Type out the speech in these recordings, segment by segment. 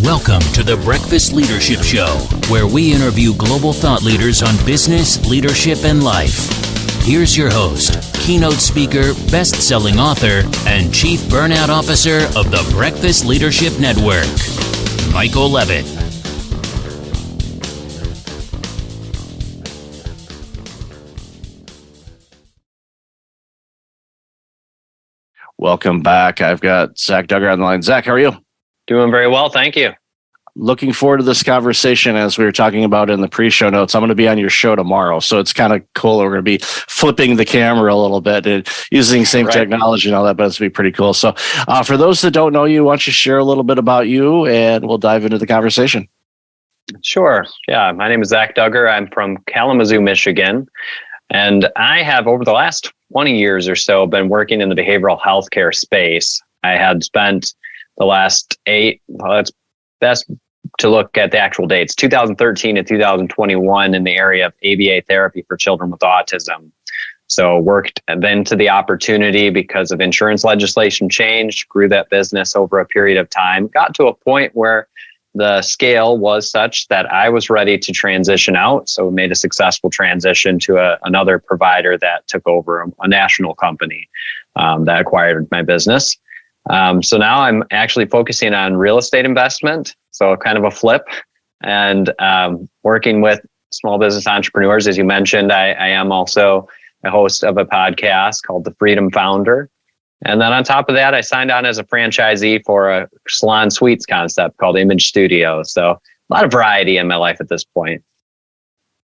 Welcome to the Breakfast Leadership Show, where we interview global thought leaders on business, leadership, and life. Here's your host, keynote speaker, best-selling author, and chief burnout officer of the Breakfast Leadership Network, Michael Levitt. Welcome back. I've got Zach Duggar on the line. Zach, how are you? Doing very well, thank you. Looking forward to this conversation. As we were talking about in the pre-show notes, I'm going to be on your show tomorrow, so it's kind of cool. We're going to be flipping the camera a little bit and using the same technology and all that, but it's going to be pretty cool. So for those that don't know you, why don't you share a little bit about you, and we'll dive into the conversation. Sure. Yeah, my name is Zach Duggar. I'm from Kalamazoo, Michigan, and I have, over the last 20 years or so, been working in the behavioral healthcare space. I had spent the last it's best to look at the actual dates, 2013 to 2021, in the area of ABA therapy for children with autism. So worked then to the opportunity because of insurance legislation change, grew that business over a period of time, got to a point where the scale was such that I was ready to transition out. So made a successful transition to another provider that took over a national company that acquired my business. So now I'm actually focusing on real estate investment. So kind of a flip, and working with small business entrepreneurs. As you mentioned, I am also a host of a podcast called The Freedom Founder. And then on top of that, I signed on as a franchisee for a salon suites concept called Image Studio. So a lot of variety in my life at this point.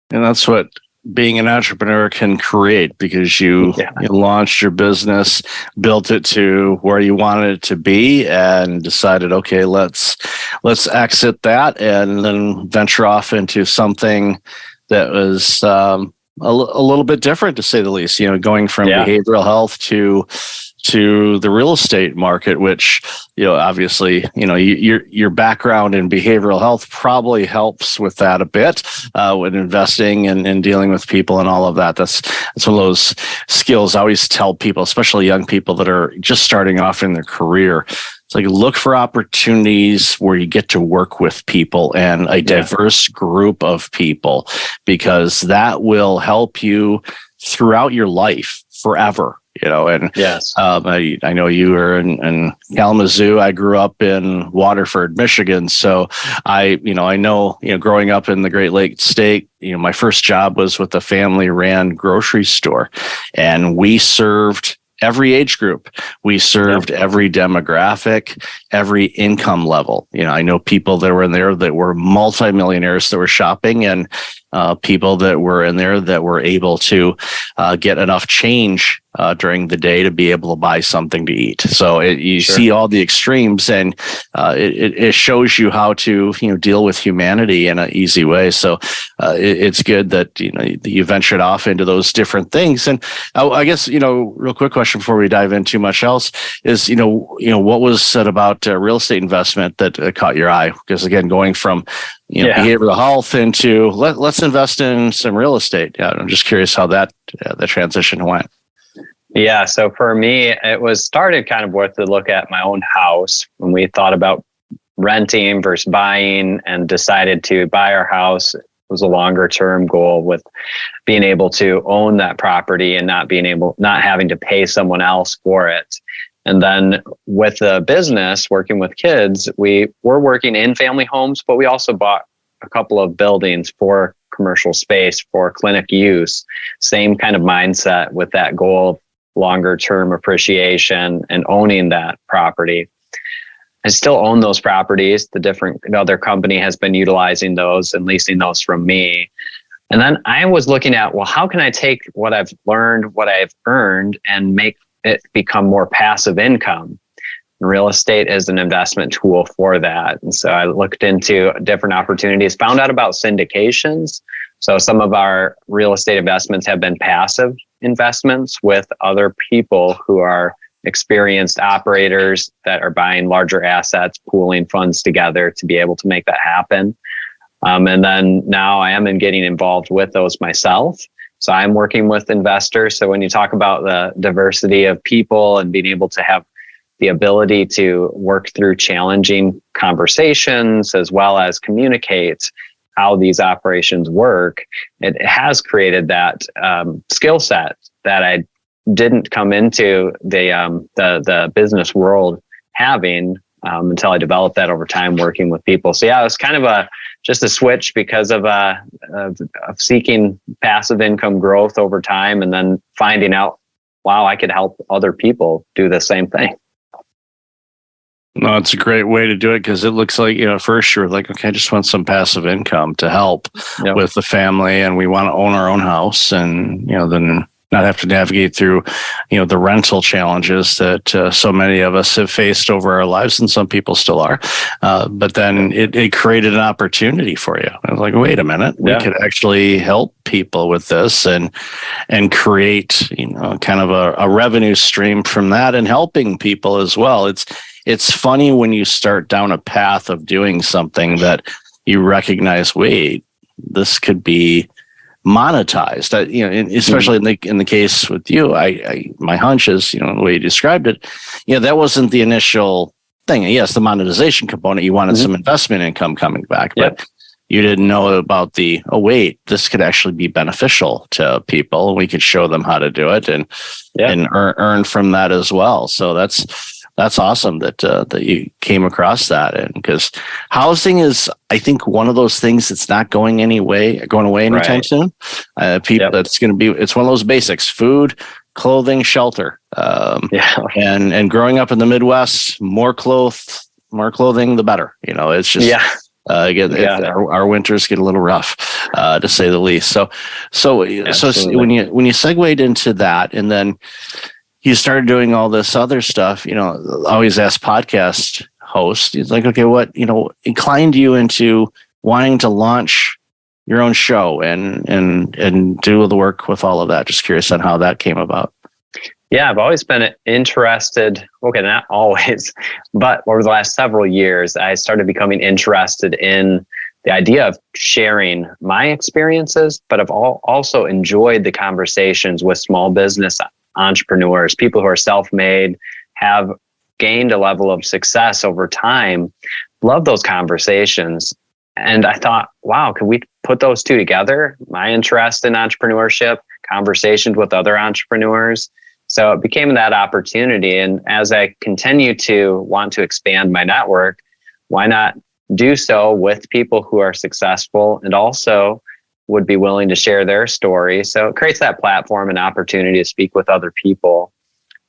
And that's what being an entrepreneur can create, because you launched your business, built it to where you wanted it to be, and decided, okay, let's exit that and then venture off into something that was a little bit different, to say the least. You know, going from behavioral health to the real estate market, which, you know, obviously, you know, your background in behavioral health probably helps with that a bit, when investing and dealing with people and all of that. That's one of those skills I always tell people, especially young people that are just starting off in their career. It's like, look for opportunities where you get to work with people and a diverse group of people, because that will help you throughout your life forever. You know, and I know you were in Kalamazoo. I grew up in Waterford, Michigan. So I know, growing up in the Great Lakes state, my first job was with a family ran grocery store, and we served every age group. We served every demographic, every income level. I know people that were in there that were multimillionaires that were shopping, and people that were in there that were able to get enough change during the day to be able to buy something to eat. So you see all the extremes, and it shows you how to deal with humanity in an easy way. So it's good that you ventured off into those different things. And I guess real quick question before we dive into much else is what was said about real estate investment that caught your eye? Because again, going from behavioral health into let's invest in some real estate. Yeah, I'm just curious how that the transition went. Yeah, so for me, it was started kind of with the look at my own house when we thought about renting versus buying, and decided to buy our house. It was a longer term goal, with being able to own that property and not having to pay someone else for it. And then with the business, working with kids, we were working in family homes, but we also bought a couple of buildings for commercial space for clinic use. Same kind of mindset, with that goal of longer term appreciation and owning that property. I still own those properties. Other company has been utilizing those and leasing those from me. And then I was looking at, well, how can I take what I've learned, what I've earned, and make it become more passive income? Real estate is an investment tool for that. And so I looked into different opportunities, found out about syndications. So some of our real estate investments have been passive investments with other people who are experienced operators that are buying larger assets, pooling funds together to be able to make that happen. And then now I am getting involved with those myself. So I'm working with investors. So when you talk about the diversity of people and being able to have the ability to work through challenging conversations as well as communicate how these operations work, it has created that skill set that I didn't come into the business world having until I developed that over time working with people. So yeah, it was kind of just a switch because of seeking passive income growth over time, and then finding out, wow, I could help other people do the same thing. No, it's a great way to do it, because it looks like, at first you're like, okay, I just want some passive income to help with the family, and we want to own our own house, and then not have to navigate through the rental challenges that so many of us have faced over our lives, and some people still are. But then it created an opportunity for you. I was like, wait a minute, we could actually help people with this and create kind of a revenue stream from that, and helping people as well. It's funny when you start down a path of doing something that you recognize, wait, this could be monetized. Especially in the case with you, my hunch is, the way you described it, that wasn't the initial thing. Yes, the monetization component, you wanted some investment income coming back, but you didn't know about this could actually be beneficial to people, and we could show them how to do it and earn from that as well. So that's awesome that you came across that. And because housing is, I think, one of those things that's not going away anytime soon. That's going to be, it's one of those basics: food, clothing, shelter. And growing up in the Midwest, more clothing, the better. It's just our winters get a little rough, to say the least. So when you segued into that, and then you started doing all this other stuff, I always ask podcast hosts, it's like, okay, what, inclined you into wanting to launch your own show and do the work with all of that? Just curious on how that came about. Yeah, I've always been interested. Okay, not always, but over the last several years, I started becoming interested in the idea of sharing my experiences, but I've also enjoyed the conversations with small business entrepreneurs, people who are self-made, have gained a level of success over time. Love those conversations. And I thought, wow, could we put those two together? My interest in entrepreneurship, conversations with other entrepreneurs. So it became that opportunity. And as I continue to want to expand my network, why not do so with people who are successful and also would be willing to share their story? So it creates that platform and opportunity to speak with other people.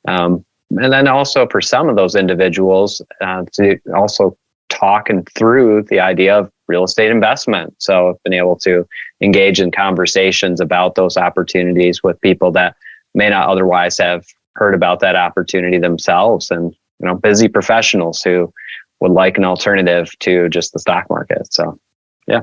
And then also for some of those individuals to also talk through the idea of real estate investment. So I've been able to engage in conversations about those opportunities with people that may not otherwise have heard about that opportunity themselves, and busy professionals who would like an alternative to just the stock market. So yeah,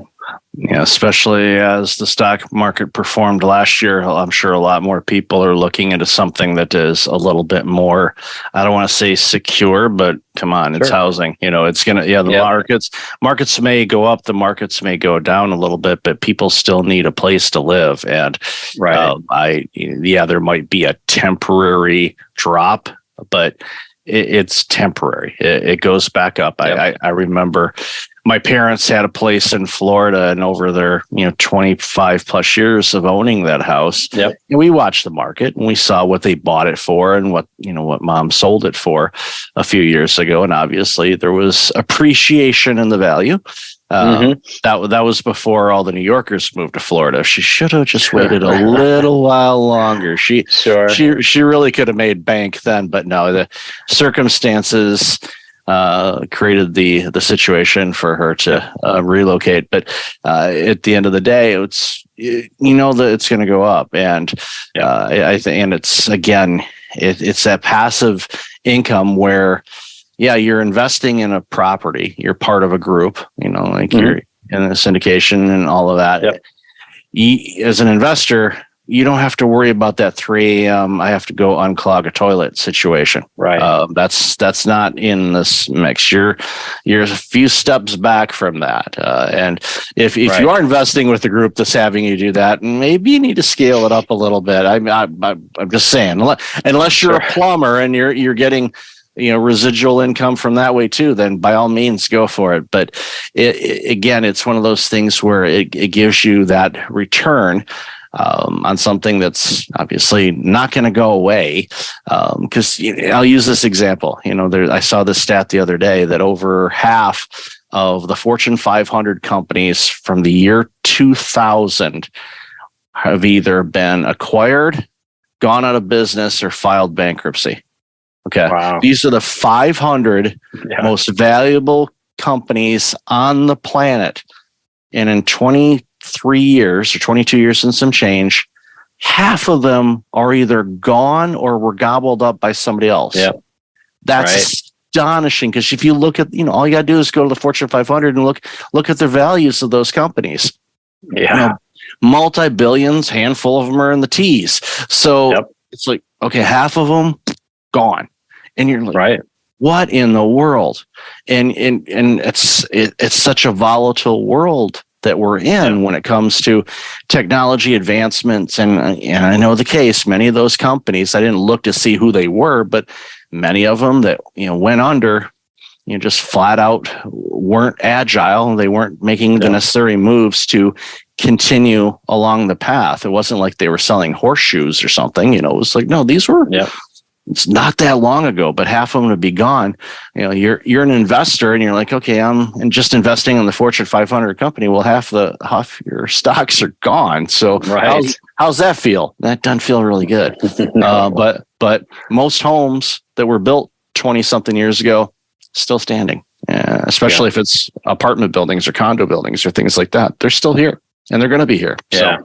especially as the stock market performed last year, I'm sure a lot more people are looking into something that is a little bit more, I don't want to say secure, but come on, it's housing. It's going to, markets may go up, the markets may go down a little bit, but people still need a place to live. And there might be a temporary drop, but it's temporary. It goes back up. I remember my parents had a place in Florida, and over their 25 plus years of owning that house, and we watched the market and we saw what they bought it for and what mom sold it for a few years ago. And obviously there was appreciation in the value. That was before all the New Yorkers moved to Florida. She should have just waited a little while longer. She really could have made bank then, but no, the circumstances created the situation for her to relocate. But at the end of the day, that it's going to go up, and I think, and it's again, it's that passive income where you're investing in a property, you're part of a group, you're in a syndication and all of that. As an investor, you don't have to worry about that 3 a.m. I have to go unclog a toilet situation. Right. That's not in this mix. You're a few steps back from that. And if you are investing with a group that's having you do that, maybe you need to scale it up a little bit. I'm just saying, unless you're a plumber and you're getting residual income from that way too, then by all means go for it. But again, it's one of those things where it gives you that return on something that's obviously not going to go away. Because I'll use this example. I saw this stat the other day that over half of the Fortune 500 companies from the year 2000 have either been acquired, gone out of business, or filed bankruptcy. Okay. Wow. These are the 500 most valuable companies on the planet. And in 23 years or 22 years and some change, half of them are either gone or were gobbled up by somebody else. Yep. That's astonishing, because if you look at, all you got to do is go to the Fortune 500 and look at the values of those companies. Yeah. Multi-billions, handful of them are in the T's. So it's like, okay, half of them gone. And you're like, what in the world? And it's such a volatile world that we're in when it comes to technology advancements. And I know the case, many of those companies, I didn't look to see who they were, but many of them that, went under, just flat out weren't agile. They weren't making the necessary moves to continue along the path. It wasn't like they were selling horseshoes or something, it was like, no, these were, it's not that long ago, but half of them would be gone. You're an investor and you're like, okay, I'm just investing in the Fortune 500 company. Well, half your stocks are gone. So how's that feel? That doesn't feel really good. But most homes that were built 20 something years ago, still standing, especially if it's apartment buildings or condo buildings or things like that. They're still here and they're going to be here. Yeah.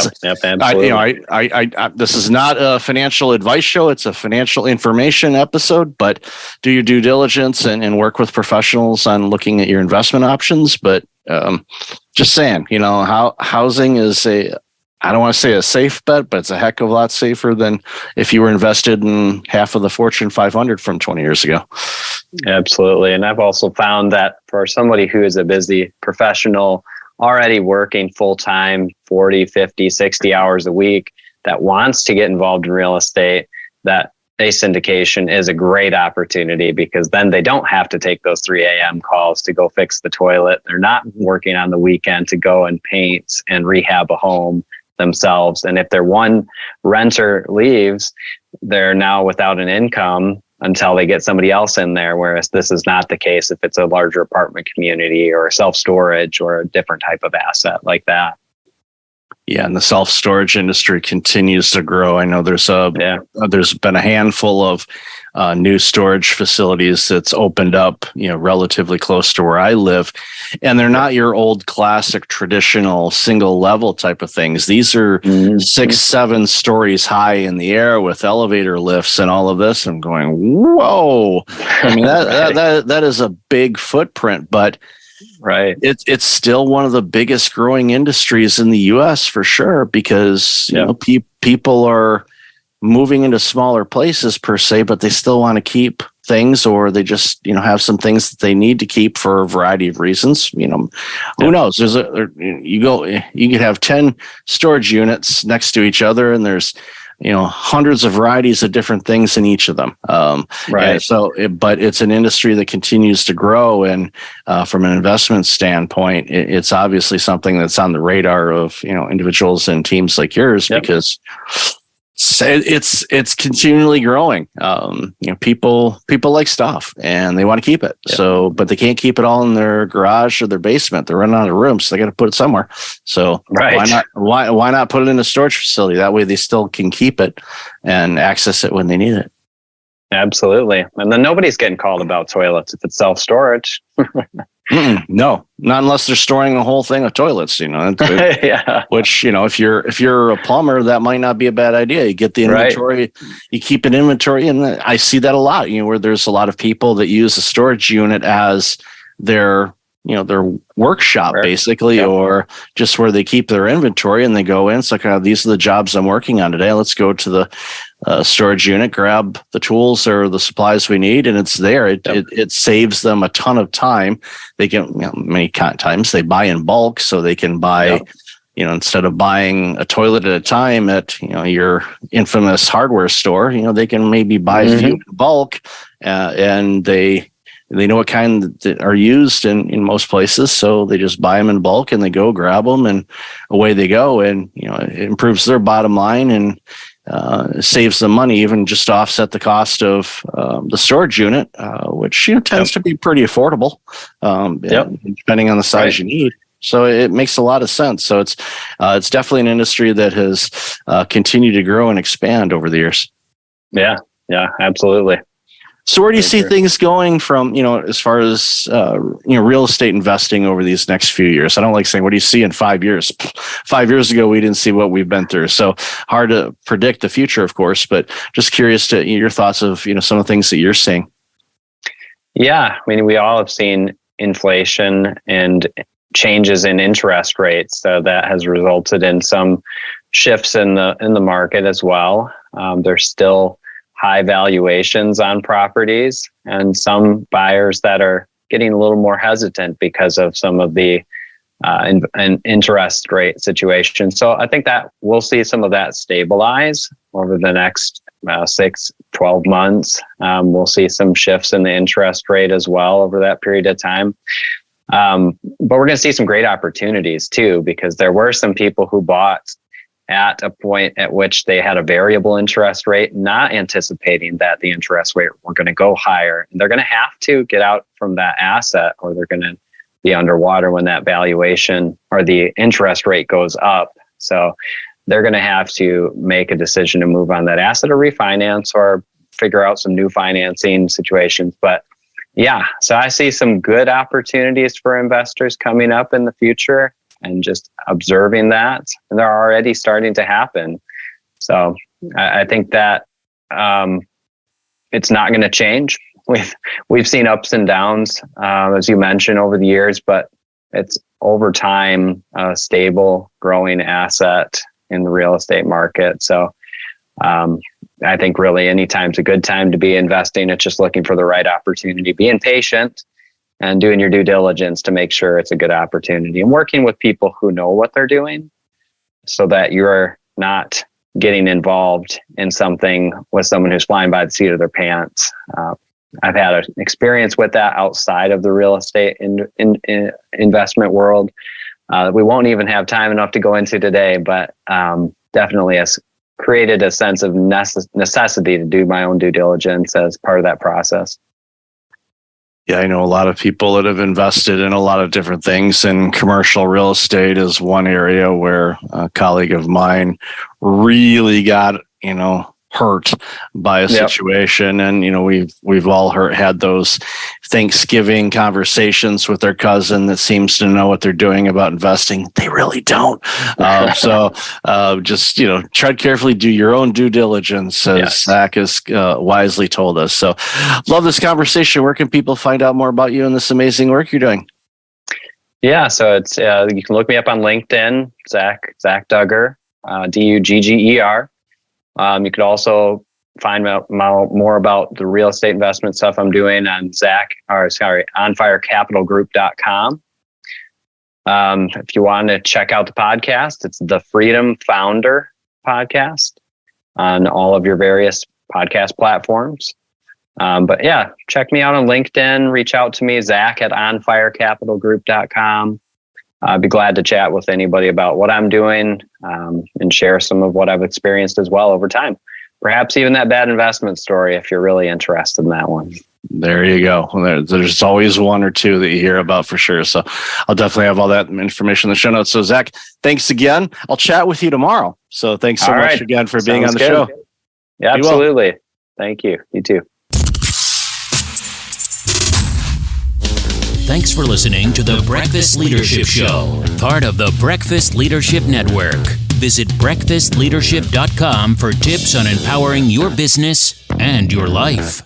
So, Absolutely. I this is not a financial advice show. It's a financial information episode, but do your due diligence and work with professionals on looking at your investment options. But just saying, housing is I don't want to say a safe bet, but it's a heck of a lot safer than if you were invested in half of the Fortune 500 from 20 years ago. Absolutely. And I've also found that for somebody who is a busy professional, already working full-time, 40, 50, 60 hours a week, that wants to get involved in real estate, that a syndication is a great opportunity, because then they don't have to take those 3 a.m. calls to go fix the toilet. They're not working on the weekend to go and paint and rehab a home themselves. And if their one renter leaves, they're now without an income until they get somebody else in there. Whereas this is not the case if it's a larger apartment community or self-storage or a different type of asset like that. Yeah, and the self-storage industry continues to grow. I know there's been a handful of new storage facilities that's opened up, relatively close to where I live, and they're not your old classic traditional single level type of things. These are 6-7 stories high in the air with elevator lifts and all of this. I'm going, whoa! I mean that is a big footprint, but. Right. It's still one of the biggest growing industries in the U.S. for sure, because people are moving into smaller places per se, but they still want to keep things, or they just have some things that they need to keep for a variety of reasons. Who knows? You could have 10 storage units next to each other, and there's hundreds of varieties of different things in each of them. But it's an industry that continues to grow. And from an investment standpoint, it's obviously something that's on the radar of, individuals and teams like yours, because it's continually growing. People like stuff and they want to keep it. Yeah. So, but they can't keep it all in their garage or their basement. They're running out of room, so they got to put it somewhere. So why not put it in a storage facility? That way they still can keep it and access it when they need it. Absolutely. And then nobody's getting called about toilets if it's self-storage. No, not unless they're storing the whole thing of toilets, which, if you're a plumber, that might not be a bad idea. You get the inventory, you keep an inventory. And I see that a lot, where there's a lot of people that use a storage unit as their workshop basically, or just where they keep their inventory, and they go in. It's like, these are the jobs I'm working on today. Let's go to the storage unit, grab the tools or the supplies we need, and it's there. It saves them a ton of time. They can, many times they buy in bulk, so they can buy, instead of buying a toilet at a time at, your infamous hardware store, they can maybe buy a few in bulk, and they know what kind that are used in most places. So they just buy them in bulk and they go grab them and away they go. And, it improves their bottom line and saves them money, even just to offset the cost of the storage unit, which tends to be pretty affordable, depending on the size you need. So it makes a lot of sense. So it's definitely an industry that has continued to grow and expand over the years. Yeah, absolutely. So where do you see things going from, as far as, real estate investing over these next few years? I don't like saying, what do you see in 5 years? 5 years ago, we didn't see what we've been through. So hard to predict the future, of course, but just curious to your thoughts of, some of the things that you're seeing. Yeah. I mean, we all have seen inflation and changes in interest rates. So that has resulted in some shifts in the market as well. There's still high valuations on properties, and some buyers that are getting a little more hesitant because of some of the interest rate situation. So I think that we'll see some of that stabilize over the next 6-12 months. We'll see some shifts in the interest rate as well over that period of time. But we're going to see some great opportunities too, because there were some people who bought at a point at which they had a variable interest rate, not anticipating that the interest rate were going to go higher. And they're going to have to get out from that asset, or they're going to be underwater when that valuation or the interest rate goes up. So they're going to have to make a decision to move on that asset or refinance or figure out some new financing situations. But yeah, so I see some good opportunities for investors coming up in the future, and just observing that, and they're already starting to happen. So I think that it's not going to change. We've seen ups and downs, as you mentioned, over the years, but it's over time a stable, growing asset in the real estate market. So I think really any time's a good time to be investing. It's just looking for the right opportunity, being patient, and doing your due diligence to make sure it's a good opportunity, and working with people who know what they're doing so that you're not getting involved in something with someone who's flying by the seat of their pants. I've had an experience with that outside of the real estate investment world. We won't even have time enough to go into today, but definitely has created a sense of necessity to do my own due diligence as part of that process. Yeah, I know a lot of people that have invested in a lot of different things, and commercial real estate is one area where a colleague of mine really got, hurt by a situation. And, we've all had those Thanksgiving conversations with their cousin that seems to know what they're doing about investing. They really don't. So just, tread carefully, do your own due diligence, as Zach has wisely told us. So love this conversation. Where can people find out more about you and this amazing work you're doing? Yeah, so it's you can look me up on LinkedIn, Zach Duggar, Dugger. You could also find out more about the real estate investment stuff I'm doing on onfirecapitalgroup.com. If you want to check out the podcast, it's the Freedom Founder podcast on all of your various podcast platforms. But yeah, check me out on LinkedIn, reach out to me, Zach at onfirecapitalgroup.com. I'd be glad to chat with anybody about what I'm doing, and share some of what I've experienced as well over time. Perhaps even that bad investment story, if you're really interested in that one. There you go. Well, there's always one or two that you hear about for sure. So I'll definitely have all that information in the show notes. So Zach, thanks again. I'll chat with you tomorrow. So thanks so much again for being on the show. Yeah, absolutely. Thank you. You too. Thanks for listening to the Breakfast Leadership Show, part of the Breakfast Leadership Network. Visit breakfastleadership.com for tips on empowering your business and your life.